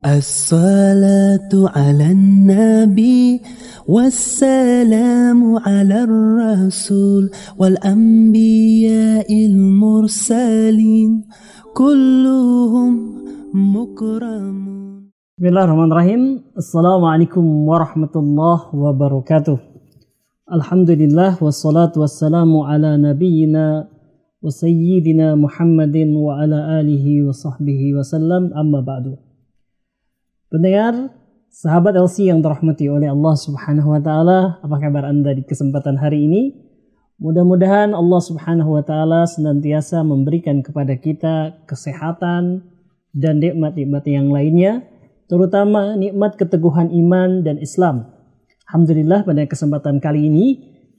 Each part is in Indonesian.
As-salatu ala nabi wassalamu ala rasul wal anbiya'il mursalin kulluhum mukramun. Bismillahirrahmanirrahim. Assalamualaikum warahmatullahi wabarakatuh. Alhamdulillah wassalatu wassalamu ala nabiyyina wa sayyidina Muhammadin wa ala alihi wa sahbihi wasallam, amma ba'du. Pendengar, sahabat LC yang dirahmati oleh Allah Subhanahu wa taala, apa kabar Anda di kesempatan hari ini? Mudah-mudahan Allah Subhanahu wa taala senantiasa memberikan kepada kita kesehatan dan nikmat-nikmat yang lainnya, terutama nikmat keteguhan iman dan Islam. Alhamdulillah, pada kesempatan kali ini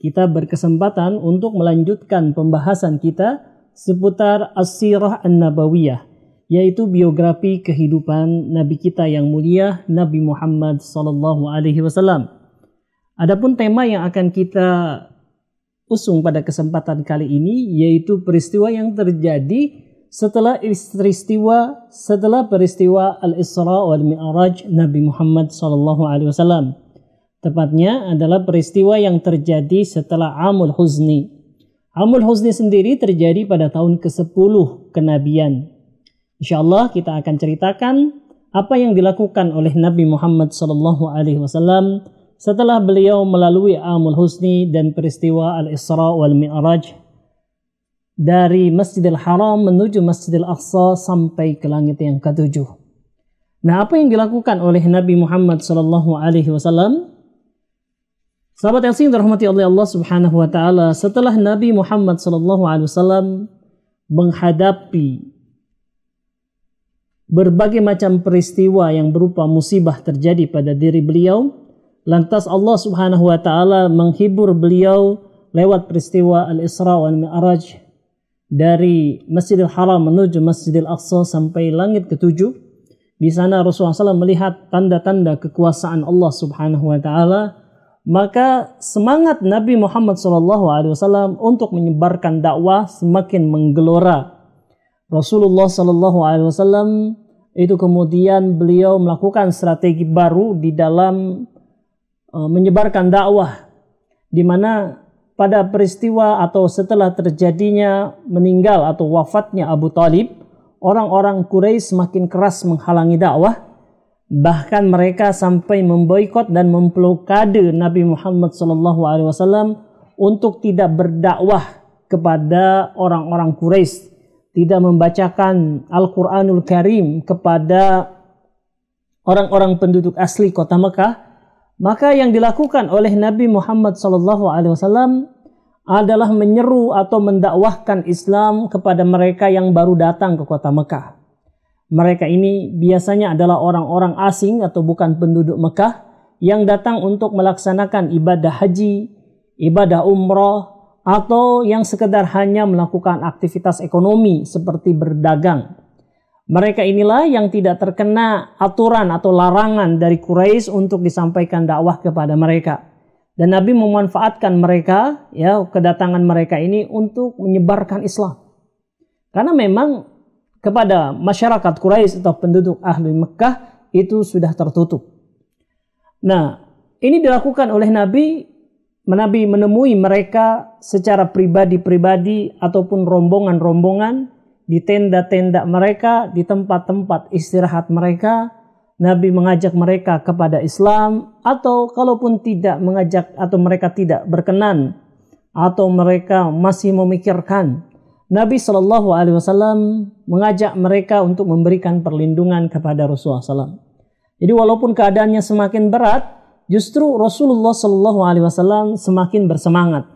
kita berkesempatan untuk melanjutkan pembahasan kita seputar As-Sirah An-Nabawiyah, yaitu biografi kehidupan Nabi kita yang mulia, Nabi Muhammad SAW. Adapun tema yang akan kita usung pada kesempatan kali ini yaitu peristiwa yang terjadi setelah peristiwa Al-Isra wal Mi'raj Nabi Muhammad SAW. Tepatnya adalah peristiwa yang terjadi setelah Amul Huzni. Amul Huzni sendiri terjadi pada tahun ke-10 kenabian. InsyaAllah kita akan ceritakan apa yang dilakukan oleh Nabi Muhammad SAW setelah beliau melalui Amul Huzni dan peristiwa Al-Isra wal Mi'raj dari Masjidil Haram menuju Masjidil Aqsa sampai ke langit yang ke-7. Nah, apa yang dilakukan oleh Nabi Muhammad SAW? Sahabat yang dirahmati oleh Allah Subhanahu wa taala, setelah Nabi Muhammad SAW menghadapi berbagai macam peristiwa yang berupa musibah terjadi pada diri beliau, lantas Allah Subhanahu wa taala menghibur beliau lewat peristiwa Al-Isra wal Mi'raj dari Masjidil Haram menuju Masjidil Aqsa sampai langit ke-7. Di sana Rasulullah SAW melihat tanda-tanda kekuasaan Allah Subhanahu wa taala, maka semangat Nabi Muhammad SAW untuk menyebarkan dakwah semakin menggelora. Rasulullah SAW itu kemudian beliau melakukan strategi baru di dalam menyebarkan dakwah, di mana pada peristiwa atau setelah terjadinya meninggal atau wafatnya Abu Talib, orang-orang Quraisy semakin keras menghalangi dakwah. Bahkan mereka sampai memboikot dan memblokade Nabi Muhammad SAW untuk tidak berdakwah kepada orang-orang Quraisy, tidak membacakan Al-Quranul Karim kepada orang-orang penduduk asli kota Mekah. Maka yang dilakukan oleh Nabi Muhammad SAW adalah menyeru atau mendakwahkan Islam kepada mereka yang baru datang ke kota Mekah. Mereka ini biasanya adalah orang-orang asing atau bukan penduduk Mekah yang datang untuk melaksanakan ibadah haji, ibadah umrah, atau yang sekedar hanya melakukan aktivitas ekonomi seperti berdagang. Mereka inilah yang tidak terkena aturan atau larangan dari Quraisy untuk disampaikan dakwah kepada mereka. Dan Nabi memanfaatkan mereka, kedatangan mereka ini untuk menyebarkan Islam. Karena memang kepada masyarakat Quraisy atau penduduk ahli Mekah itu sudah tertutup. Nah, ini dilakukan oleh Nabi menemui mereka secara pribadi-pribadi ataupun rombongan-rombongan di tenda-tenda mereka, di tempat-tempat istirahat mereka. Nabi mengajak mereka kepada Islam, atau kalaupun tidak mengajak atau mereka tidak berkenan atau mereka masih memikirkan, Nabi SAW mengajak mereka untuk memberikan perlindungan kepada Rasulullah SAW. Jadi walaupun keadaannya semakin berat, justru Rasulullah SAW semakin bersemangat.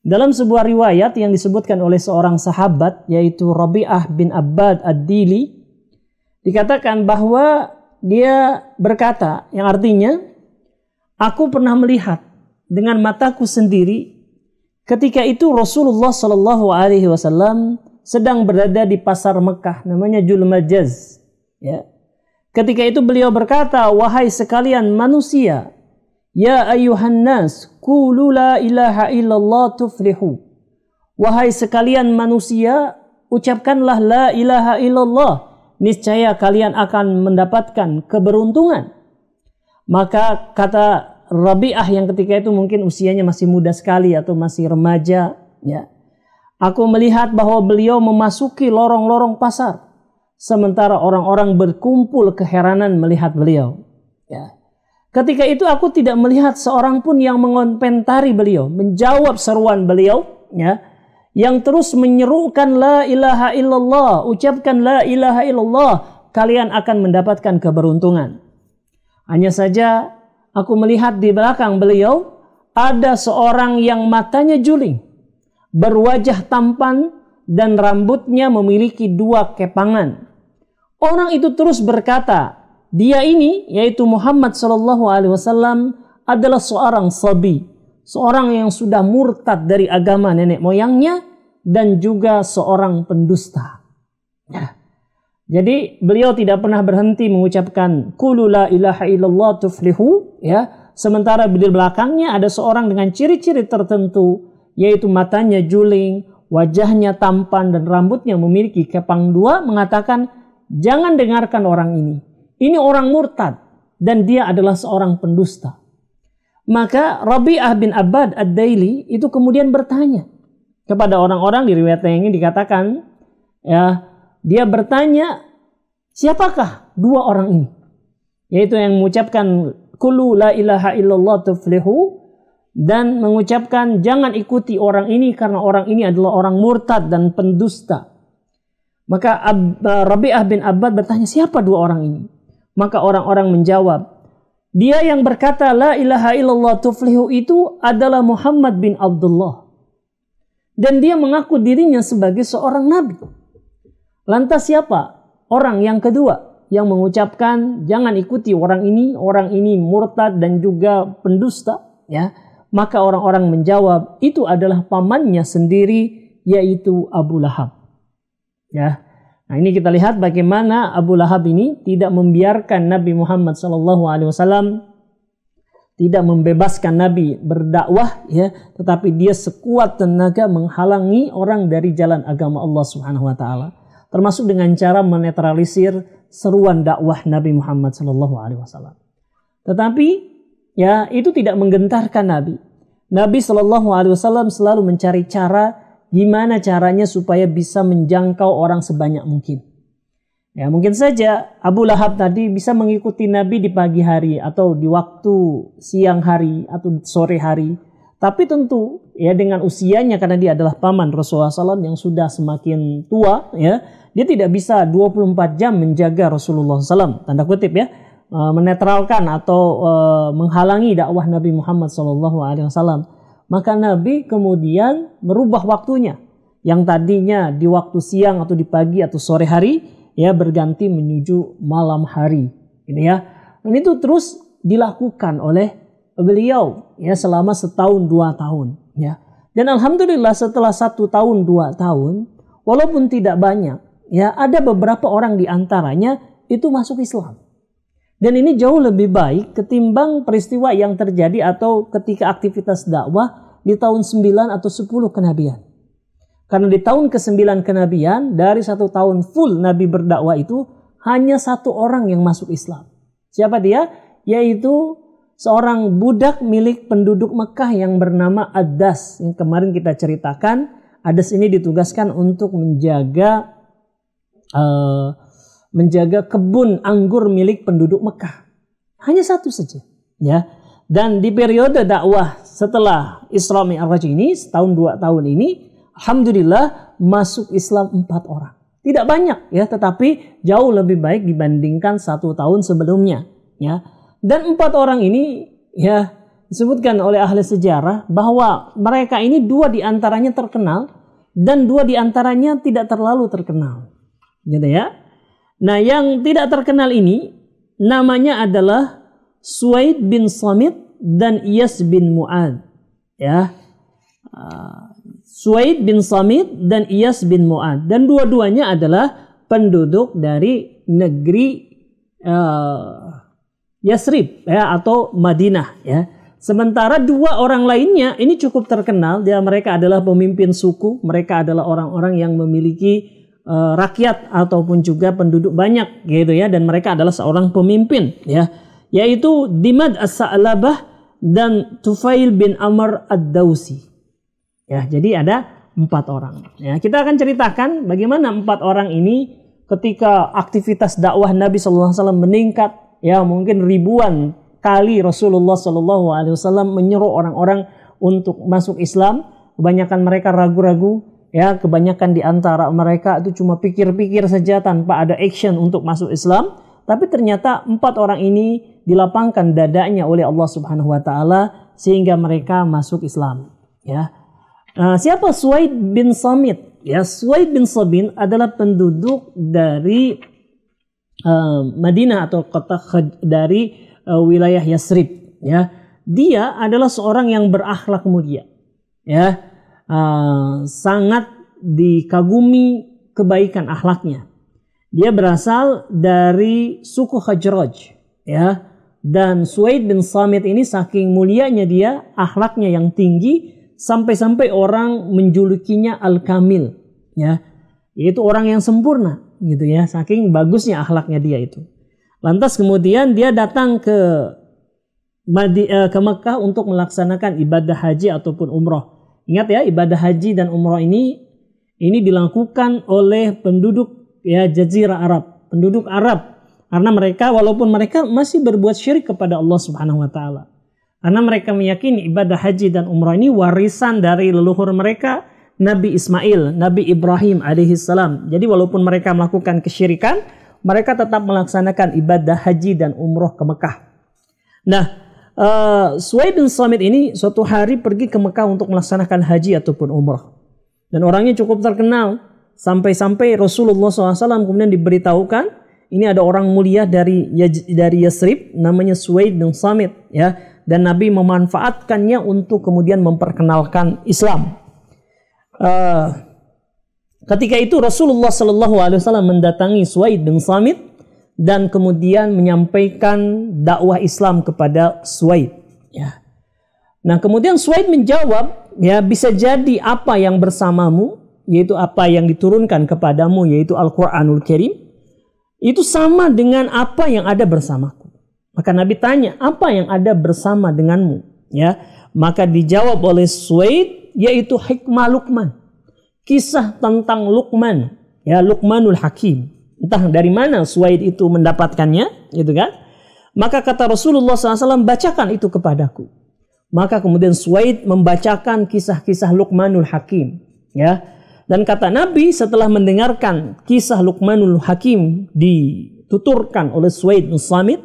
Dalam sebuah riwayat yang disebutkan oleh seorang sahabat, yaitu Rabi'ah bin Abbad Ad-Dili, dikatakan bahwa dia berkata, yang artinya, aku pernah melihat dengan mataku sendiri ketika itu Rasulullah SAW sedang berada di pasar Mekah, namanya Julmajaz. Ketika itu beliau berkata, wahai sekalian manusia, ya ayyuhan nas, qulu la ilaha illallah tuflihu. Wahai sekalian manusia, ucapkanlah la ilaha illallah, niscaya kalian akan mendapatkan keberuntungan. Maka kata Rabi'ah yang ketika itu mungkin usianya masih muda sekali atau masih remaja, ya. Aku melihat bahwa beliau memasuki lorong-lorong pasar, sementara orang-orang berkumpul keheranan melihat beliau. Ya. Ketika itu aku tidak melihat seorang pun yang mengomentari beliau, menjawab seruan beliau, ya, yang terus menyerukan la ilaha illallah, ucapkan la ilaha illallah, kalian akan mendapatkan keberuntungan. Hanya saja aku melihat di belakang beliau ada seorang yang matanya juling, berwajah tampan dan rambutnya memiliki 2 kepangan. Orang itu terus berkata, dia ini yaitu Muhammad SAW adalah seorang sabi, seorang yang sudah murtad dari agama nenek moyangnya dan juga seorang pendusta. Ya. Jadi beliau tidak pernah berhenti mengucapkan qulu la ilaha illallah tuflihu, ya. Sementara di belakangnya ada seorang dengan ciri-ciri tertentu, yaitu matanya juling, wajahnya tampan dan rambutnya memiliki kepang 2, mengatakan, jangan dengarkan orang ini. Ini orang murtad dan dia adalah seorang pendusta. Maka Rabi'ah bin Abbad ad-Daili itu kemudian bertanya kepada orang-orang, di riwayat yang ini dikatakan, ya, dia bertanya, siapakah 2 orang ini? Yaitu yang mengucapkan qulu la ilaha illallah tuflihu dan mengucapkan jangan ikuti orang ini karena orang ini adalah orang murtad dan pendusta. Maka Rabi'ah bin Abbad bertanya, siapa 2 orang ini? Maka orang-orang menjawab, dia yang berkata la ilaha illallah tuflihu itu adalah Muhammad bin Abdullah. Dan dia mengaku dirinya sebagai seorang nabi. Lantas siapa orang yang kedua yang mengucapkan jangan ikuti orang ini murtad dan juga pendusta, ya? Maka orang-orang menjawab, itu adalah pamannya sendiri, yaitu Abu Lahab. Ya. Nah, ini kita lihat bagaimana Abu Lahab ini tidak membiarkan Nabi Muhammad SAW, tidak membebaskan Nabi berdakwah, ya, tetapi dia sekuat tenaga menghalangi orang dari jalan agama Allah Subhanahu wa taala, termasuk dengan cara menetralisir seruan dakwah Nabi Muhammad SAW. Tetapi ya, itu tidak menggentarkan Nabi. Nabi SAW selalu mencari cara gimana caranya supaya bisa menjangkau orang sebanyak mungkin. Ya, mungkin saja Abu Lahab tadi bisa mengikuti Nabi di pagi hari atau di waktu siang hari atau sore hari. Tapi tentu ya dengan usianya, karena dia adalah paman Rasulullah SAW yang sudah semakin tua, ya, dia tidak bisa 24 jam menjaga Rasulullah SAW, tanda kutip ya, menetralkan atau menghalangi dakwah Nabi Muhammad SAW. Maka Nabi kemudian merubah waktunya, yang tadinya di waktu siang atau di pagi atau sore hari, ya, berganti menuju malam hari, gitu ya. Dan itu terus dilakukan oleh beliau, ya, selama 1-2 tahun, ya. Dan alhamdulillah setelah 1 tahun 2 tahun, walaupun tidak banyak, ya, ada beberapa orang di antaranya itu masuk Islam. Dan ini jauh lebih baik ketimbang peristiwa yang terjadi atau ketika aktivitas dakwah di tahun 9 atau 10 kenabian. Karena di tahun ke-9 kenabian, dari 1 tahun full Nabi berdakwah itu, hanya 1 orang yang masuk Islam. Siapa dia? Yaitu seorang budak milik penduduk Mekah yang bernama Adas. Yang kemarin kita ceritakan, Adas ini ditugaskan untuk menjaga kebun anggur milik penduduk Mekah. Hanya 1 saja, ya. Dan di periode dakwah setelah Isra Mi'raj ini, 1-2 tahun ini, alhamdulillah masuk Islam 4 orang. Tidak banyak, ya, tetapi jauh lebih baik dibandingkan 1 tahun sebelumnya, ya. Dan 4 orang ini, ya, disebutkan oleh ahli sejarah bahwa mereka ini 2 diantaranya terkenal dan 2 diantaranya tidak terlalu terkenal, gitu ya. Nah, yang tidak terkenal ini namanya adalah Suwaid bin Samit dan Iyas bin Mu'ad, ya. Suwaid bin Samit dan Iyas bin Mu'ad, dan dua-duanya adalah penduduk dari negeri Yasrib, ya, atau Madinah, ya. Sementara 2 orang lainnya ini cukup terkenal, mereka adalah pemimpin suku, mereka adalah orang-orang yang memiliki rakyat ataupun juga penduduk banyak gitu ya, dan mereka adalah seorang pemimpin ya, yaitu Dimad As-Sa'labah dan Tufail bin Amr Ad-Dawsi. Ya, jadi ada 4 orang. Ya, kita akan ceritakan bagaimana 4 orang ini ketika aktivitas dakwah Nabi sallallahu alaihi wasallam meningkat, ya mungkin ribuan kali Rasulullah sallallahu alaihi wasallam menyeru orang-orang untuk masuk Islam. Kebanyakan mereka ragu-ragu, ya, kebanyakan di antara mereka itu cuma pikir-pikir saja tanpa ada action untuk masuk Islam. Tapi ternyata 4 orang ini dilapangkan dadanya oleh Allah Subhanahu wa taala sehingga mereka masuk Islam, ya. Siapa Suwaid bin Samit? Ya, Suwaid bin Samit adalah penduduk dari Madinah atau kota dari wilayah Yasrib, ya. Dia adalah seorang yang berakhlak mulia, ya. Sangat dikagumi kebaikan akhlaknya. Dia berasal dari suku Khazraj, ya. Dan Suwaid bin Samit ini saking mulianya dia, akhlaknya yang tinggi, sampai-sampai orang menjulukinya Al-Kamil, ya. Yaitu orang yang sempurna gitu ya, saking bagusnya akhlaknya dia itu. Lantas kemudian dia datang ke Mekah untuk melaksanakan ibadah haji ataupun umroh. Ingat ya, ibadah haji dan umroh ini dilakukan oleh penduduk ya Jazirah Arab, penduduk Arab, karena mereka walaupun mereka masih berbuat syirik kepada Allah Subhanahu wa taala. Karena mereka meyakini ibadah haji dan umroh ini warisan dari leluhur mereka, Nabi Ismail, Nabi Ibrahim alaihissalam. Jadi walaupun mereka melakukan kesyirikan, mereka tetap melaksanakan ibadah haji dan umroh ke Mekah. Nah, Suwaid bin Samit ini suatu hari pergi ke Mekah untuk melaksanakan haji ataupun umrah. Dan orangnya cukup terkenal. Sampai-sampai Rasulullah SAW kemudian diberitahukan, ini ada orang mulia dari Yasrib, namanya Suwaid bin Samit, ya. Dan Nabi memanfaatkannya untuk kemudian memperkenalkan Islam. Ketika itu Rasulullah SAW mendatangi Suwaid bin Samit dan kemudian menyampaikan dakwah Islam kepada Suwaid, ya. Nah, kemudian Suwaid menjawab, ya, bisa jadi apa yang bersamamu, yaitu apa yang diturunkan kepadamu, yaitu Al-Quranul Karim, itu sama dengan apa yang ada bersamaku. Maka Nabi tanya, apa yang ada bersama denganmu? Ya, maka dijawab oleh Suwaid, yaitu hikmah Luqman, kisah tentang Luqman, ya, Luqmanul Hakim. Entah dari mana Suwaid itu mendapatkannya, gitu kan? Maka kata Rasulullah SAW, bacakan itu kepadaku. Maka kemudian Suwaid membacakan kisah-kisah Luqmanul Hakim, ya. Dan kata Nabi setelah mendengarkan kisah Luqmanul Hakim dituturkan oleh Suwaid bin Samit,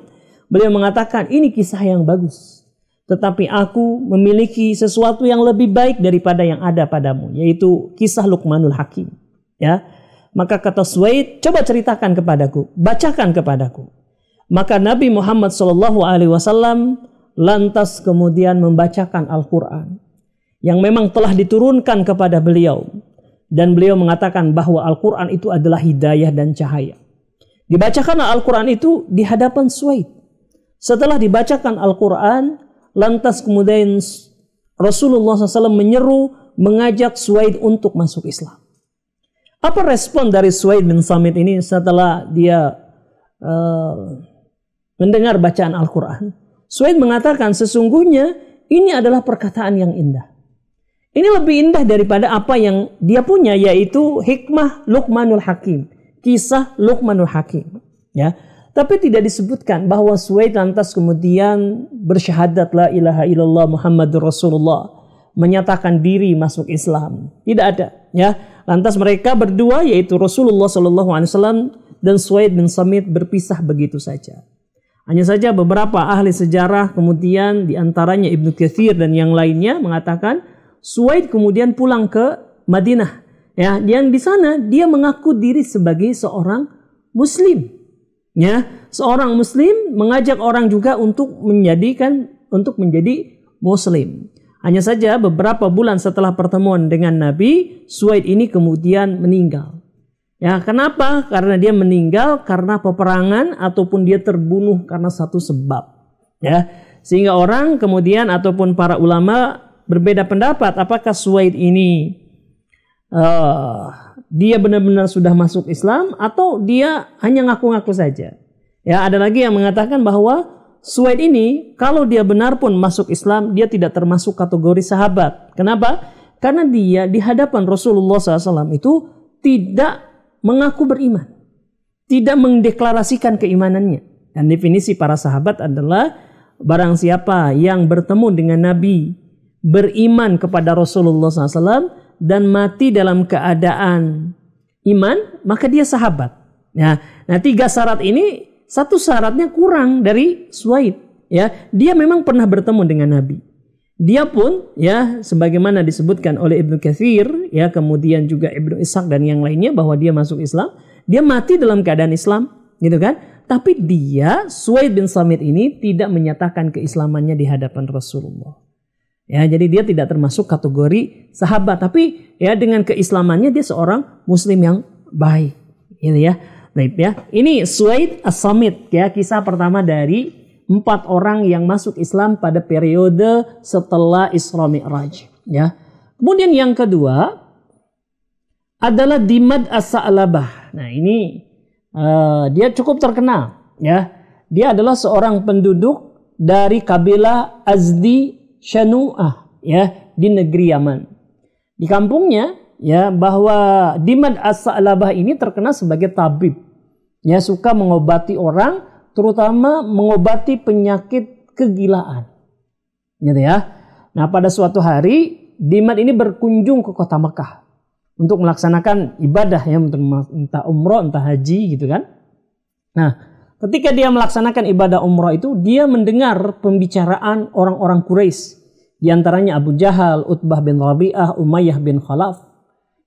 beliau mengatakan, ini kisah yang bagus. Tetapi aku memiliki sesuatu yang lebih baik daripada yang ada padamu, yaitu kisah Luqmanul Hakim, ya. Maka kata Suwaid, coba ceritakan kepadaku, bacakan kepadaku. Maka Nabi Muhammad SAW lantas kemudian membacakan Al-Quran yang memang telah diturunkan kepada beliau. Dan beliau mengatakan bahwa Al-Quran itu adalah hidayah dan cahaya. Dibacakan Al-Quran itu di hadapan Suwaid. Setelah dibacakan Al-Quran, lantas kemudian Rasulullah SAW menyeru, mengajak Suwaid untuk masuk Islam. Apa respon dari Suwaid bin Samit ini setelah dia mendengar bacaan Al-Quran? Suwaid mengatakan, sesungguhnya ini adalah perkataan yang indah. Ini lebih indah daripada apa yang dia punya, yaitu hikmah Luqmanul Hakim, kisah Luqmanul Hakim, ya. Tapi tidak disebutkan bahwa Suwaid lantas kemudian bersyahadat la ilaha illallah Muhammadur Rasulullah, menyatakan diri masuk Islam. Tidak ada, ya. Lantas mereka berdua, yaitu Rasulullah SAW dan Suwaid bin Samit, berpisah begitu saja. Hanya saja beberapa ahli sejarah kemudian diantaranya Ibnu Katsir dan yang lainnya mengatakan Suwaid kemudian pulang ke Madinah, ya, yang di sana dia mengaku diri sebagai seorang Muslim, ya, seorang Muslim mengajak orang juga untuk menjadi Muslim. Hanya saja beberapa bulan setelah pertemuan dengan Nabi, Suwaid ini kemudian meninggal. Ya, kenapa? Karena dia meninggal karena peperangan ataupun dia terbunuh karena satu sebab. Ya, sehingga orang kemudian ataupun para ulama berbeda pendapat apakah Suwaid ini dia benar-benar sudah masuk Islam atau dia hanya ngaku-ngaku saja. Ya, ada lagi yang mengatakan bahwa Suwaid ini kalau dia benar pun masuk Islam, dia tidak termasuk kategori sahabat. Kenapa? Karena dia di hadapan Rasulullah SAW itu tidak mengaku beriman, tidak mendeklarasikan keimanannya. Dan definisi para sahabat adalah barang siapa yang bertemu dengan Nabi, beriman kepada Rasulullah SAW dan mati dalam keadaan iman, maka dia sahabat. Nah 3 syarat ini, satu syaratnya kurang dari Suwaid. Ya, dia memang pernah bertemu dengan Nabi. Dia pun ya sebagaimana disebutkan oleh Ibnu Katsir ya, kemudian juga Ibnu Ishaq dan yang lainnya bahwa dia masuk Islam, dia mati dalam keadaan Islam, gitu kan? Tapi dia Suwaid bin Samit ini tidak menyatakan keislamannya di hadapan Rasulullah. Ya, jadi dia tidak termasuk kategori sahabat, tapi ya dengan keislamannya dia seorang muslim yang baik, gitu ya. Baik ya. Ini Suwaid As-Samit ya, kisah pertama dari 4 orang yang masuk Islam pada periode setelah Isra Mi'raj ya. Kemudian yang kedua adalah Dimad As-Sa'labah. Nah, ini dia cukup terkenal ya. Dia adalah seorang penduduk dari kabilah Azdi Shanu'ah ya di negeri Yaman. Di kampungnya ya, bahwa Dimad As-Sa'labah ini terkenal sebagai tabib. Ya, suka mengobati orang, terutama mengobati penyakit kegilaan. Gitu ya. Nah, pada suatu hari Dimad ini berkunjung ke kota Mekah untuk melaksanakan ibadah ya, entah umroh, entah haji gitu kan. Nah, ketika dia melaksanakan ibadah umroh itu, dia mendengar pembicaraan orang-orang Quraisy, di antaranya Abu Jahal, Utbah bin Rabi'ah, Umayyah bin Khalaf,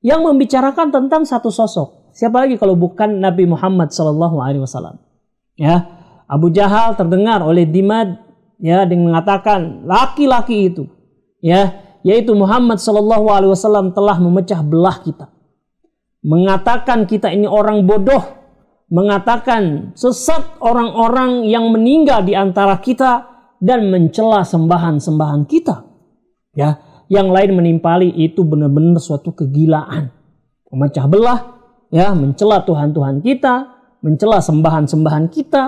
yang membicarakan tentang satu sosok. Siapa lagi kalau bukan Nabi Muhammad SAW. Ya, Abu Jahal terdengar oleh Dimad ya dengan mengatakan laki-laki itu ya, yaitu Muhammad SAW telah memecah belah kita. Mengatakan kita ini orang bodoh, mengatakan sesat orang-orang yang meninggal di antara kita dan mencela sembahan-sembahan kita. Ya, yang lain menimpali itu benar-benar suatu kegilaan. Memecah belah, ya, mencela Tuhan-Tuhan kita, mencela sembahan-sembahan kita,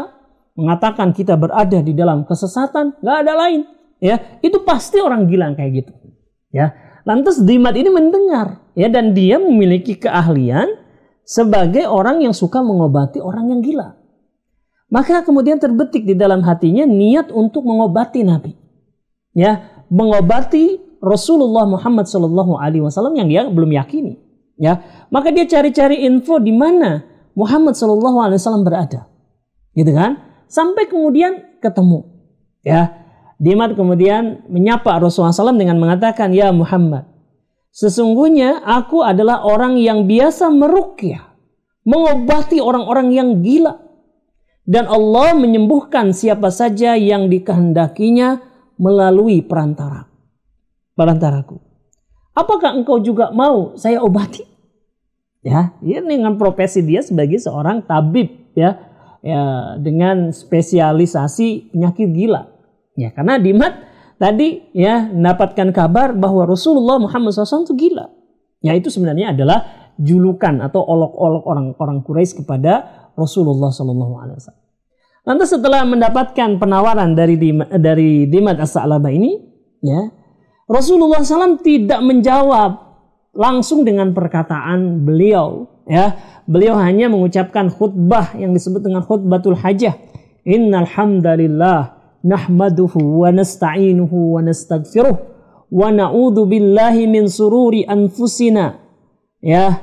mengatakan kita berada di dalam kesesatan, nggak ada lain. Ya, itu pasti orang gila kayak gitu. Ya, lantas Dimad ini mendengar, ya, dan dia memiliki keahlian sebagai orang yang suka mengobati orang yang gila. Maka kemudian terbetik di dalam hatinya niat untuk mengobati Nabi, ya, mengobati Rasulullah Muhammad SAW yang dia belum yakini. Ya, maka dia cari-cari info di mana Muhammad SAW berada, gitu kan? Sampai kemudian ketemu. Ya, Dimad kemudian menyapa Rasulullah SAW dengan mengatakan, ya Muhammad, sesungguhnya aku adalah orang yang biasa meruqyah, mengobati orang-orang yang gila, dan Allah menyembuhkan siapa saja yang dikehendakinya melalui perantaraku. Apakah engkau juga mau saya obati? Ya, ini dengan profesi dia sebagai seorang tabib, ya, dengan spesialisasi penyakit gila. Ya, karena Dimad tadi ya mendapatkan kabar bahwa Rasulullah Muhammad SAW itu gila. Ya, itu sebenarnya adalah julukan atau olok-olok orang-orang Quraisy kepada Rasulullah SAW. Lantas setelah mendapatkan penawaran dari Dimad As-Sa'labah ini, ya, Rasulullah SAW tidak menjawab langsung dengan perkataan beliau. Ya, beliau hanya mengucapkan khutbah yang disebut dengan khutbatul hajah. Innal hamdalillah nahmaduhu wa nasta'inuhu wa nastaghfiruh wa na'udzu billahi min sururi anfusina. Ya,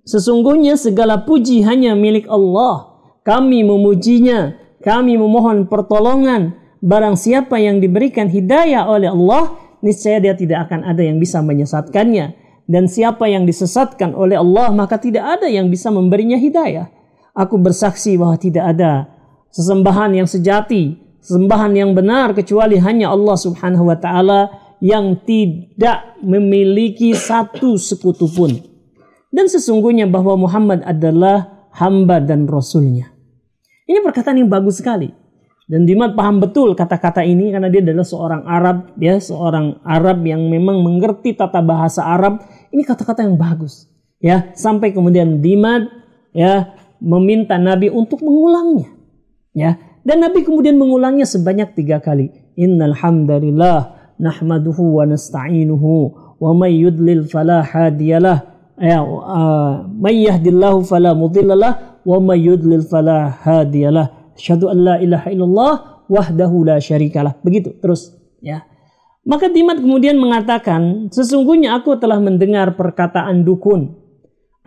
sesungguhnya segala puji hanya milik Allah. Kami memujinya, kami memohon pertolongan. Barang siapa yang diberikan hidayah oleh Allah, niscaya dia tidak akan ada yang bisa menyesatkannya. Dan siapa yang disesatkan oleh Allah, maka tidak ada yang bisa memberinya hidayah. Aku bersaksi bahwa tidak ada sesembahan yang sejati, sesembahan yang benar kecuali hanya Allah Subhanahu wa taala yang tidak memiliki satu sekutu pun. Dan sesungguhnya bahwa Muhammad adalah hamba dan rasulnya. Ini perkataan yang bagus sekali. Dan Dimad paham betul kata-kata ini karena dia adalah seorang Arab, ya, seorang Arab yang memang mengerti tata bahasa Arab. Ini kata-kata yang bagus, ya. Sampai kemudian Dimad, ya, meminta Nabi untuk mengulangnya, ya. Dan Nabi kemudian mengulangnya sebanyak 3 kali. Innal hamdalillah nahmaduhu wa nasta'inuhu wa may yudlil fala hadiyalah, ya, may yahdillahu fala mudhillalah wa may yudlil fala hadiyalah. Asyhadu an la ilaha illallah wahdahu la syarikalah. Begitu terus, ya. Maka Dimad kemudian mengatakan, sesungguhnya aku telah mendengar perkataan dukun.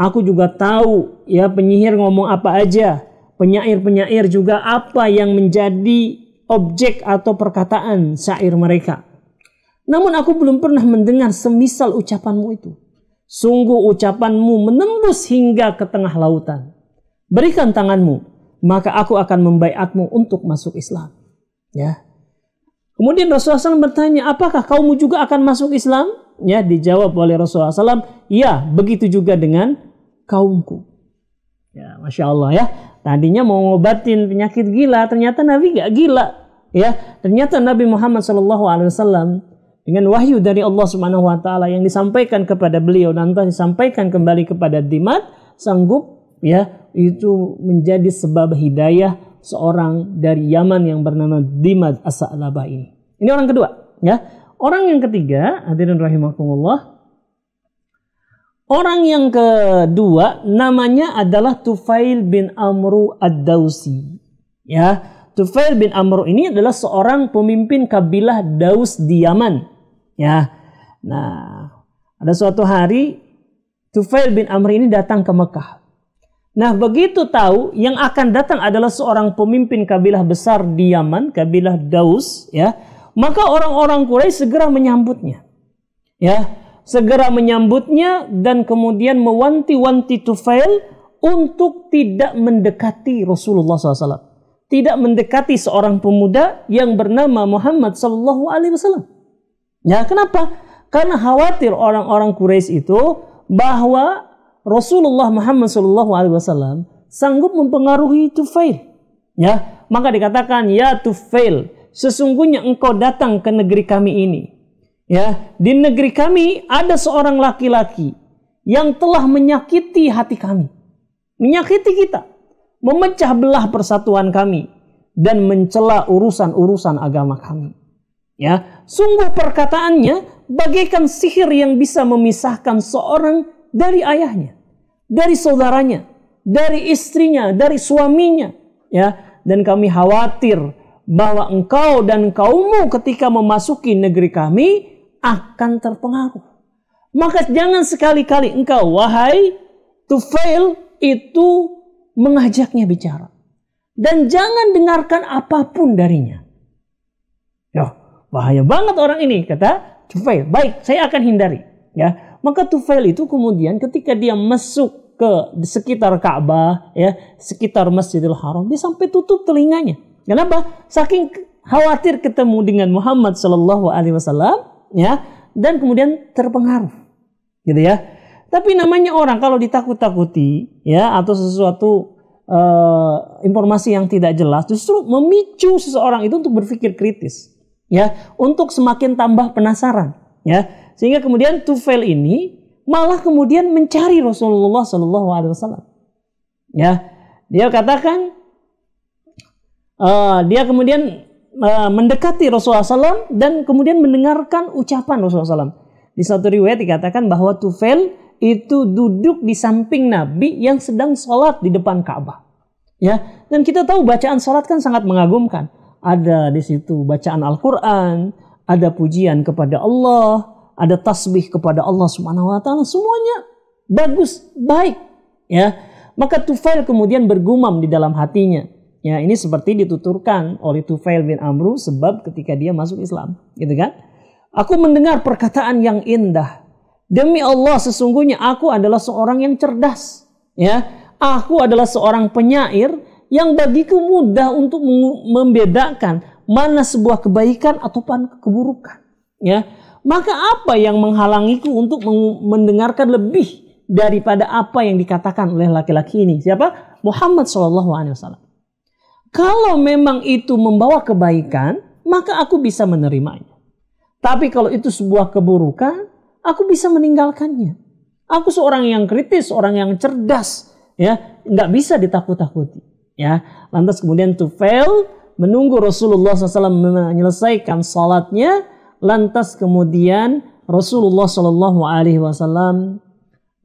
Aku juga tahu, ya, penyihir ngomong apa aja, penyair-penyair juga apa yang menjadi objek atau perkataan syair mereka. Namun aku belum pernah mendengar semisal ucapanmu itu. Sungguh ucapanmu menembus hingga ke tengah lautan. Berikan tanganmu, maka aku akan membaiatmu untuk masuk Islam. Ya. Kemudian Rasulullah SAW bertanya, apakah kaummu juga akan masuk Islam? Ya, dijawab oleh Rasulullah SAW, ya, begitu juga dengan kaumku. Ya, Masya Allah, ya. Tadinya mau ngobatin penyakit gila, ternyata Nabi gak gila. Ya, ternyata Nabi Muhammad SAW dengan wahyu dari Allah Subhanahu Wa Taala yang disampaikan kepada beliau dan disampaikan kembali kepada Dimad, sanggup, ya, itu menjadi sebab hidayah seorang dari Yaman yang bernama Dimad As-Sa'labah ini. Ini orang kedua, ya. Orang yang ketiga, hadirin rahimakumullah. Orang yang kedua namanya adalah Tufail bin Amru Ad-Dausi. Ya, Tufail bin Amru ini adalah seorang pemimpin kabilah Daus di Yaman. Ya. Nah, ada suatu hari Tufail bin Amr ini datang ke Mekah. Nah, begitu tahu yang akan datang adalah seorang pemimpin kabilah besar di Yaman, kabilah Daus, ya, maka orang-orang Quraisy segera menyambutnya, ya, segera menyambutnya dan kemudian mewanti-wanti Tufail untuk tidak mendekati Rasulullah SAW, tidak mendekati seorang pemuda yang bernama Muhammad SAW. Ya, kenapa? Karena khawatir orang-orang Quraisy itu bahwa Rasulullah Muhammad SAW sanggup mempengaruhi Tufail. Ya, maka dikatakan, ya Tufail, sesungguhnya engkau datang ke negeri kami ini. Ya, di negeri kami ada seorang laki-laki yang telah menyakiti hati kami, menyakiti kita, memecah belah persatuan kami dan mencela urusan-urusan agama kami. Ya, sungguh perkataannya bagaikan sihir yang bisa memisahkan seorang dari ayahnya, dari saudaranya, dari istrinya, dari suaminya, ya. Dan kami khawatir bahwa engkau dan kaummu ketika memasuki negeri kami akan terpengaruh. Maka jangan sekali-kali engkau, wahai Tufail, itu mengajaknya bicara. Dan jangan dengarkan apapun darinya. Ya, bahaya banget orang ini, kata Tufail. Baik, saya akan hindari. Ya, maka Tufail itu kemudian ketika dia masuk ke sekitar Ka'bah, ya, sekitar Masjidil Haram, dia sampai tutup telinganya. Kenapa? Saking khawatir ketemu dengan Muhammad SAW, ya, dan kemudian terpengaruh, gitu ya. Tapi namanya orang kalau ditakut-takuti, ya, atau sesuatu informasi yang tidak jelas, justru memicu seseorang itu untuk berpikir kritis, ya, untuk semakin tambah penasaran, ya. Sehingga kemudian Tufail ini malah kemudian mencari Rasulullah SAW. Ya, dia katakan, dia kemudian mendekati Rasulullah SAW dan kemudian mendengarkan ucapan Rasulullah SAW. Di satu riwayat dikatakan bahwa Tufail itu duduk di samping Nabi yang sedang sholat di depan Ka'bah. Ya, dan kita tahu bacaan sholat kan sangat mengagumkan. Ada di situ bacaan Al-Quran, ada pujian kepada Allah, ada tasbih kepada Allah Subhanahu Wa Taala, semuanya bagus, baik, ya. Maka Tufail kemudian bergumam di dalam hatinya, ya, ini seperti dituturkan oleh Tufail bin Amru sebab ketika dia masuk Islam, gitu kan? Aku mendengar perkataan yang indah. Demi Allah, sesungguhnya aku adalah seorang yang cerdas, ya. Aku adalah seorang penyair yang bagiku mudah untuk membedakan mana sebuah kebaikan ataupun keburukan, ya. Maka apa yang menghalangiku untuk mendengarkan lebih daripada apa yang dikatakan oleh laki-laki ini? Siapa? Muhammad SAW. Kalau memang itu membawa kebaikan, maka aku bisa menerimanya. Tapi kalau itu sebuah keburukan, aku bisa meninggalkannya. Aku seorang yang kritis, orang yang cerdas, ya, nggak bisa ditakut-takuti. Ya, lantas kemudian Tufail menunggu Rasulullah SAW menyelesaikan salatnya, lantas kemudian Rasulullah SAW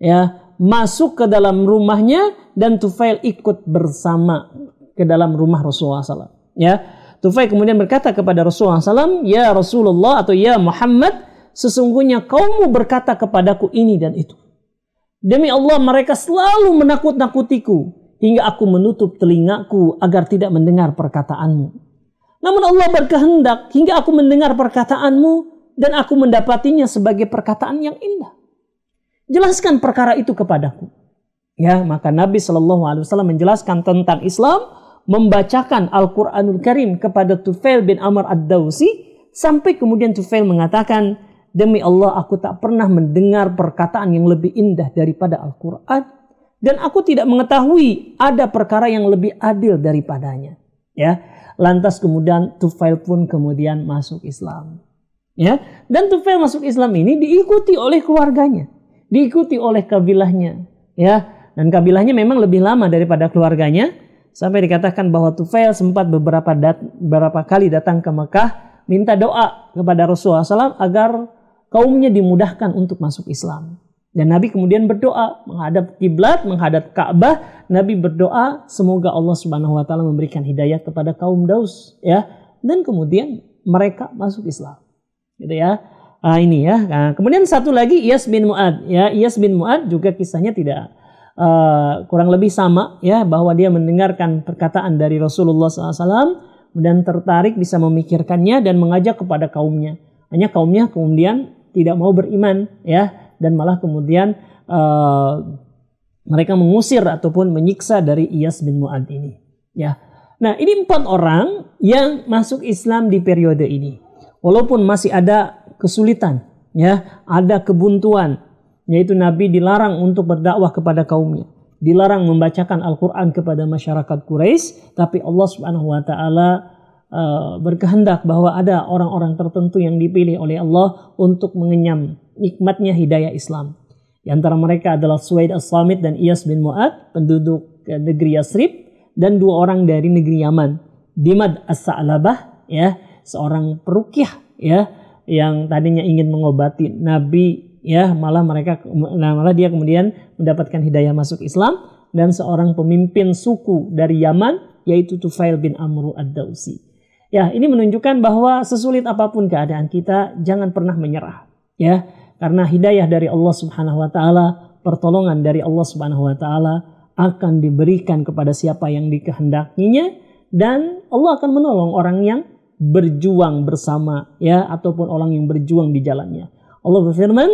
ya masuk ke dalam rumahnya dan Tufail ikut bersama ke dalam rumah Rasulullah SAW. Ya, Tufail kemudian berkata kepada Rasulullah SAW, ya Rasulullah atau ya Muhammad, sesungguhnya kaummu berkata kepadaku ini dan itu. Demi Allah mereka selalu menakut-nakutiku hingga aku menutup telingaku agar tidak mendengar perkataanmu. Namun Allah berkehendak hingga aku mendengar perkataanmu dan aku mendapatinya sebagai perkataan yang indah. Jelaskan perkara itu kepadaku. Ya, maka Nabi SAW menjelaskan tentang Islam, membacakan Al-Quranul Karim kepada Tufail bin Amr ad-Dawsi, sampai kemudian Tufail mengatakan, demi Allah aku tak pernah mendengar perkataan yang lebih indah daripada Al-Quran, dan aku tidak mengetahui ada perkara yang lebih adil daripadanya. Ya, lantas kemudian Tufail pun kemudian masuk Islam. Ya, dan Tufail masuk Islam ini diikuti oleh keluarganya, diikuti oleh kabilahnya. Ya, dan kabilahnya memang lebih lama daripada keluarganya. Sampai dikatakan bahwa Tufail sempat beberapa kali datang ke Mekah minta doa kepada Rasulullah SAW agar kaumnya dimudahkan untuk masuk Islam. Dan Nabi kemudian berdoa menghadap kiblat, menghadap Ka'bah. Nabi berdoa semoga Allah Subhanahu Wa Taala memberikan hidayah kepada kaum Daus, ya. Dan kemudian mereka masuk Islam, gitu ya. Ini ya. Nah, kemudian satu lagi Iyas bin Mu'ad, ya. Iyas bin Mu'ad juga kisahnya tidak kurang lebih sama, ya, bahwa dia mendengarkan perkataan dari Rasulullah SAW dan tertarik bisa memikirkannya dan mengajak kepada kaumnya. Hanya kaumnya kemudian tidak mau beriman, ya, dan malah kemudian mereka mengusir ataupun menyiksa dari Iyas bin Mu'ad ini, ya. Nah, ini 4 orang yang masuk Islam di periode ini, walaupun masih ada kesulitan, ya, ada kebuntuan. Yaitu Nabi dilarang untuk berdakwah kepada kaumnya, dilarang membacakan Al-Quran kepada masyarakat Quraisy, tapi Allah Subhanahu Wa Taala berkehendak bahwa ada orang-orang tertentu yang dipilih oleh Allah untuk mengenyam nikmatnya hidayah Islam. Di antara mereka adalah Suwaid as-Samit dan Iyas bin Mu'ad, penduduk negeri Yasrib, dan 2 orang dari negeri Yaman, Dimad as-Sa'labah, ya, seorang peruqyah, ya, yang tadinya ingin mengobati Nabi, ya, malah dia kemudian mendapatkan hidayah masuk Islam, dan seorang pemimpin suku dari Yaman yaitu Tufail bin Amr ad-Dawsi. Ya, ini menunjukkan bahwa sesulit apapun keadaan kita, jangan pernah menyerah, ya, karena hidayah dari Allah Subhanahu Wa Taala, pertolongan dari Allah Subhanahu Wa Taala akan diberikan kepada siapa yang dikehendakinya, dan Allah akan menolong orang yang berjuang bersama, ya, ataupun orang yang berjuang di jalannya. Allah berfirman,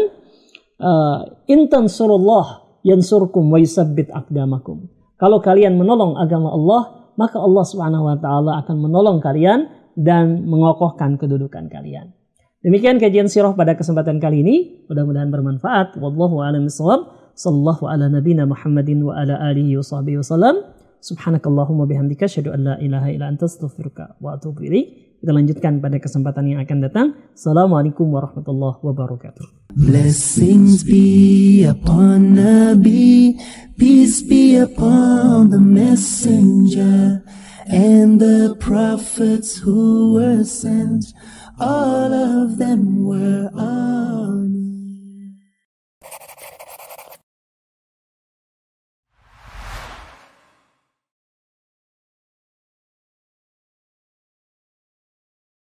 in tansurullah yansurkum wa yusabbit aqdamakum. Kalau kalian menolong agama Allah, maka Allah Subhanahu Wa Taala akan menolong kalian dan mengokohkan kedudukan kalian. Demikian kajian sirah pada kesempatan kali ini, mudah-mudahan bermanfaat. Wallahu a'lam bishawab. Sallallahu ala nabiyina Muhammadin wa ala alihi wa sahbihi wasallam. Subhanakallahumma bihamdika asyhadu an la ilaha illa anta astaghfiruka wa atubu ilaik. Kita lanjutkan pada kesempatan yang akan datang. Assalamualaikum warahmatullahi wabarakatuh. Blessings be upon Nabi, peace be upon the messenger, and the prophets who were sent, all of them were on